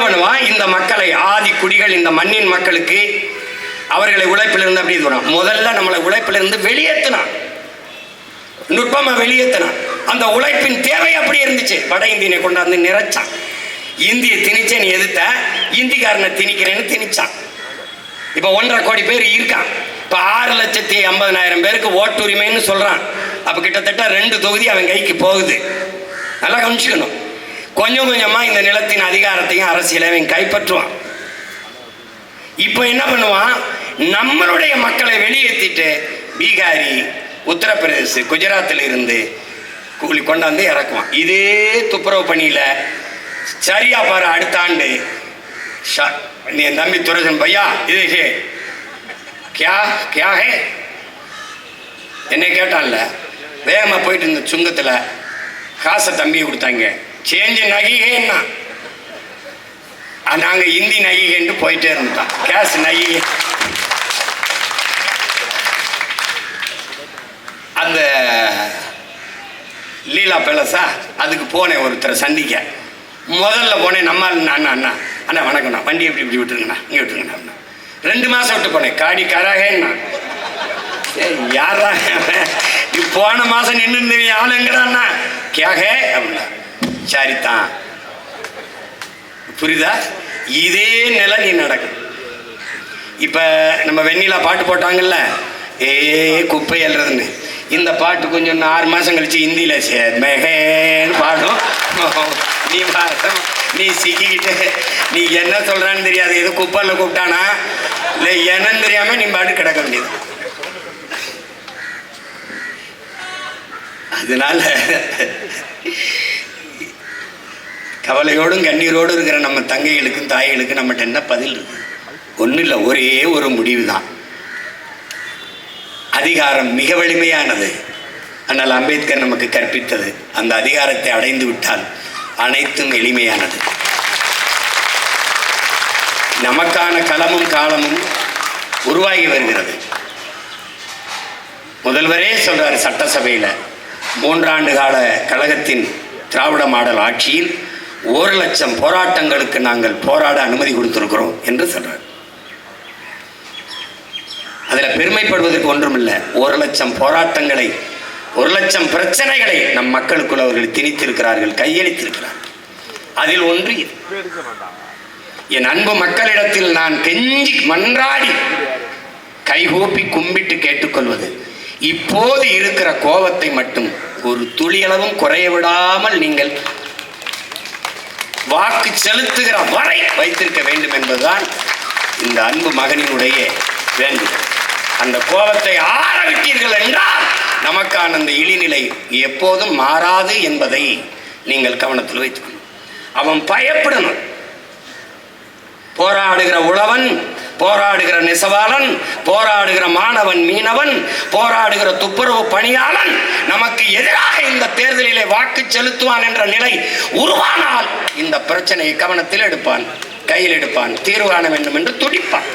பண்ணுவான், இந்த மக்களை ஆதி குடிகள் இந்த மண்ணின் மக்களுக்கு அவர்களை உழைப்பிலிருந்து அப்படி தூரம் முதல்ல நம்மளை உழைப்பிலிருந்து வெளியேற்றினான், நுட்பமா வெளியேற்றினான். அந்த உழைப்பின் தேவை அப்படி இருந்துச்சு. வட இந்தியனை கொண்டாந்து நிறைச்சான். இந்திய திணிச்சேன்னு எதிர்த்த இந்திக்காரனை திணிக்கிறேன்னு திணிச்சான். இப்ப 1.5 கோடி பேர் இருக்கான். இப்ப 6,50,000 பேருக்கு ஓட்டுரிமைன்னு சொல்றான். அப்ப கிட்டத்தட்ட 2 தொகுதி அவன் கைக்கு போகுது. நல்லா கவனிச்சுக்கணும். கொஞ்சம் கொஞ்சமா இந்த நிலத்தின் அதிகாரத்தையும் அரசியலை அவன் கைப்பற்றுவான். இப்ப என்ன பண்ணுவான், நம்மளுடைய மக்களை வெளியேற்றிட்டு பீகாரி, உத்தரப்பிரதேச, குஜராத்தில் இருந்து கூலி கொண்டாந்து இறக்குவான். இதே துப்புரவு பணியில சரியா பாரு, அடுத்த ஆண்டு என் தம்பி துரசன் பையா இது கியா கியா ஹே என்னை கேட்டான்ல, வேகமா போயிட்டு இருந்த சுங்கத்துல காசை தம்பி கொடுத்தாங்க, சேஞ்சு நகிகேன்னா நாங்க இந்தி நகிகேன்னு போயிட்டே இருந்தோம். கேஸ் நகிகே. அந்த லீலா பேலஸா அதுக்கு போனேன் ஒருத்தரை சந்திக்க. முதல்ல போனேன், நம்ம அண்ணா அண்ணா அண்ணா வணக்கம்ண்ணா, வண்டி எப்படி இப்படி விட்டுருங்கண்ணா, இங்கே விட்டுருங்கண்ணா. 2 மாதம் விட்டு போனேன். காடி கராகேண்ணா. யாரா நீ போன மாதம் நின்று ஆள் எங்கடாண்ணா கேகே அப்படின்னா சரிதான். புரியுதா? இதே நிலை நீ நடக்கும். இப்போ நம்ம வெண்ணிலா பாட்டு போட்டாங்கல்ல, குப்பை எழுறதுன்னு, இந்த பாட்டு கொஞ்சம் 6 மாதம் கழிச்சு ஹிந்தியில் மெகேன்னு பாடும். நீ சிக்கிக்கிட்டு நீ என்ன சொல்றான்னு தெரியாது, எது குப்பையில் கூப்பிட்டானா இல்லை என்னன்னு தெரியாம நீ பாட்டு கிடக்க வேண்டியது. அதனால கவலையோடும் கண்ணீரோடும் இருக்கிற நம்ம தங்கைகளுக்கும் தாய்களுக்கும் நம்மகிட்ட என்ன பதில் இருக்கு? ஒன்றும் இல்லை, ஒரே ஒரு முடிவு தான். அதிகாரம் மிக வலிமையானது. ஆனால் அம்பேத்கர் நமக்கு கற்பித்தது, அந்த அதிகாரத்தை அடைந்து விட்டால் அனைத்தும் எளிமையானது. நமக்கான களமும் காலமும் உருவாகி வருகிறது. முதல்வரே சொல்றாரு சட்டசபையில், 3 ஆண்டு கால கழகத்தின் திராவிட மாடல் ஆட்சியில் 1,00,000 போராட்டங்களுக்கு நாங்கள் போராட அனுமதி கொடுத்திருக்கிறோம் என்று சொல்றார். அதில் பெருமைப்படுவதற்கு ஒன்றுமில்லை. 1,00,000 போராட்டங்களை, 1,00,000 பிரச்சனைகளை நம் மக்களுக்குள் அவர்கள் திணித்திருக்கிறார்கள், கையளித்திருக்கிறார்கள். அதில் ஒன்று இது. என் அன்பு மக்களிடத்தில் நான் கெஞ்சி மன்றாடி கைகூப்பி கும்பிட்டு கேட்டுக்கொள்வது, இப்போது இருக்கிற கோபத்தை மட்டும் ஒரு துளியளவும் குறைய விடாமல் நீங்கள் வாக்கு செலுத்துகிற வரை வைத்திருக்க வேண்டும் என்பதுதான் இந்த அன்பு மகனினுடைய வேண்டுகோள். அந்த கோபத்தை ஆரம்பித்தீர்கள் என்றால் நமக்கான அந்த இழிநிலை எப்போதும் மாறாது என்பதை நீங்கள் கவனத்தில் வைத்துக்கணும். அவன் பயப்படணும். போராடுகிற உழவன், போராடுகிற நெசவாளன், போராடுகிற மாணவன் மீனவன், போராடுகிற துப்புரவு பணியாளன் நமக்கு எதிராக இந்த தேர்தலிலே வாக்கு செலுத்துவான் என்ற நிலை உருவானால் இந்த பிரச்சனையை கவனத்தில் எடுப்பான், கையில் எடுப்பான், தீர்வு காண வேண்டும் என்று துடிப்பான்.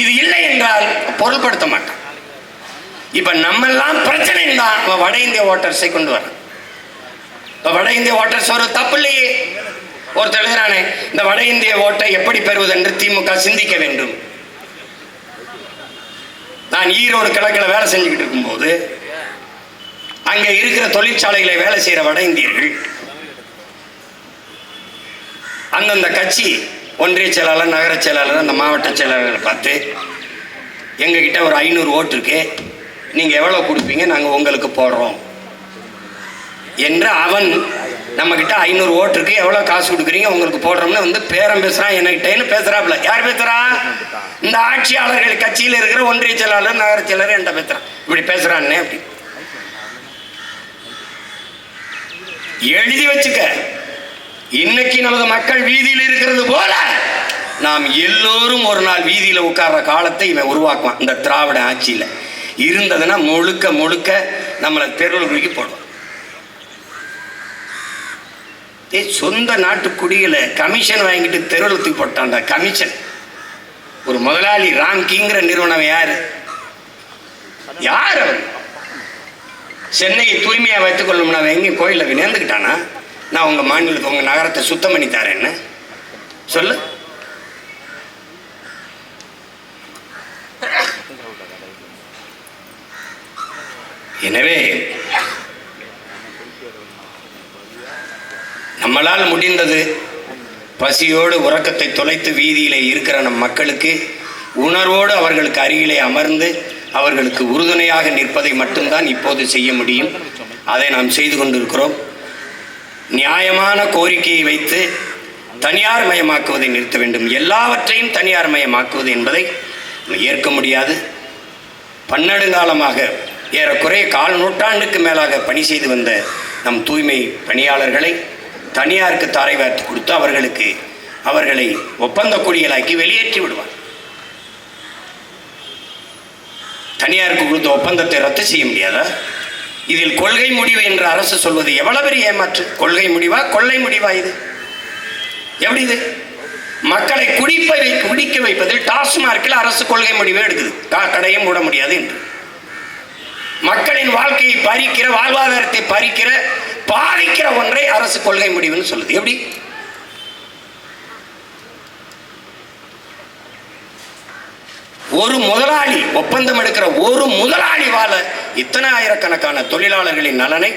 இது இல்லை என்றால் பொருள்படுத்த மாட்டான். இப்ப நம்ம எல்லாம் பிரச்சனை தான் வட இந்திய ஓட்டர்ஸை கொண்டு வர. இப்ப வட இந்திய ஓட்டர்ஸ் ஒரு தப்பு இல்லையே. ஒருத்தர் எழுதுறானே, இந்த வட இந்திய ஓட்டை எப்படி பெறுவது என்று திமுக சிந்திக்க வேண்டும். நான் ஈரோடு கிழக்கில் வேலை செஞ்சுக்கிட்டு இருக்கும்போது அங்கே இருக்கிற தொழிற்சாலைகளை வேலை செய்கிற வட இந்தியர்கள் அந்தந்த கட்சி ஒன்றிய செயலாளர், நகர செயலாளர், அந்த மாவட்ட செயலாளர்களை பார்த்து, எங்ககிட்ட ஒரு 500 ஓட்டு இருக்கு, நீங்கள் எவ்வளோ கொடுப்பீங்க, நாங்கள் உங்களுக்கு போடுறோம் என்று அவன் நம்மக்கிட்ட 500 ஓட்டு இருக்கு, எவ்வளோ காசு கொடுக்குறீங்க, உங்களுக்கு போடுறோம்னு வந்து பேரம் பேசுகிறான், என்கிட்டன்னு பேசுகிறாப்புல. யார் பேசுகிறா? இந்த ஆட்சியாளர்கள் கட்சியில் இருக்கிற ஒன்றிய செயலாளர், நகர செயலாளர் என்கிட்ட பேசுகிறான். இப்படி பேசுகிறான்னே அப்படி எழுதி வச்சுக்க. இன்னைக்கு நமது மக்கள் வீதியில் இருக்கிறது போல நாம் எல்லோரும் ஒரு நாள் வீதியில் உட்கார்ற காலத்தை இவன் உருவாக்குவான். இந்த திராவிட ஆட்சியில் இருந்ததுன்னா முழுக்க முழுக்க நம்மளை தெருவுக்கு போடுவோம். சொந்த நாட்டு குடிகளை கமிஷன் வாங்கிட்டு தெருவுக்கு போட்டான்டா. கமிஷன் ஒரு முதலாளி ராம்கிங்கிற நிறுவனம் யாரு யார் அவர்? சென்னையை தூய்மையா வைத்துக் கொள்ளும்னா எங்கேயும் கோயிலில் நேர்ந்துக்கிட்டானா? நான் உங்கள் மாநிலத்தை உங்கள் நகரத்தை சுத்தம் பண்ணி தரேன்னு சொல்லு. எனவே நம்மளால் முடிந்தது பசியோடு உறக்கத்தை தொலைத்து வீதியிலே இருக்கிற நம் மக்களுக்கு உணர்வோடு அவர்களுக்கு அருகிலே அமர்ந்து அவர்களுக்கு உறுதுணையாக நிற்பதை மட்டும்தான் இப்போது செய்ய முடியும். அதை நாம் செய்து கொண்டிருக்கிறோம். நியாயமான கோரிக்கையை வைத்து தனியார் மயமாக்குவதை நிறுத்த வேண்டும். எல்லாவற்றையும் தனியார் மயமாக்குவது என்பதை ஏற்க முடியாது. பன்னெடுங்காலமாக ஏறக்குறைய 1/4 நூற்றாண்டுக்கு மேலாக பணி செய்து வந்த நம் தூய்மை பணியாளர்களை தனியாருக்கு தாரை வார்த்து கொடுத்து அவர்களை ஒப்பந்த கூலிகளாக்கி வெளியேற்றி விடுவார். தனியாருக்கு கொடுத்த ஒப்பந்தத்தை ரத்து செய்ய முடியாதா? இதில் கொள்கை முடிவு என்று அரசு சொல்வது எவ்வளவு பெரிய ஏமாற்று. கொள்கை முடிவா கொள்ளை முடிவா? இது எப்படி? இது மக்களை குடிக்க வைப்பதில் டாஸ்மார்க்கில் அரசு கொள்கை முடிவே எடுக்குது. கடையும் மூட முடியாது என்று மக்களின் வாழ்க்கையை பறிக்கிற, வாழ்வாதாரத்தை பறிக்கிற, பாதிக்கிற ஒன்றை அரசு கொள்கை முடிவுன்னு சொல்லுது. எப்படி? ஒரு முதலாளி ஒப்பந்தம் எடுக்கிற ஒரு முதலாளி வாழ இத்தனை ஆயிரக்கணக்கான தொழிலாளர்களின் நலனை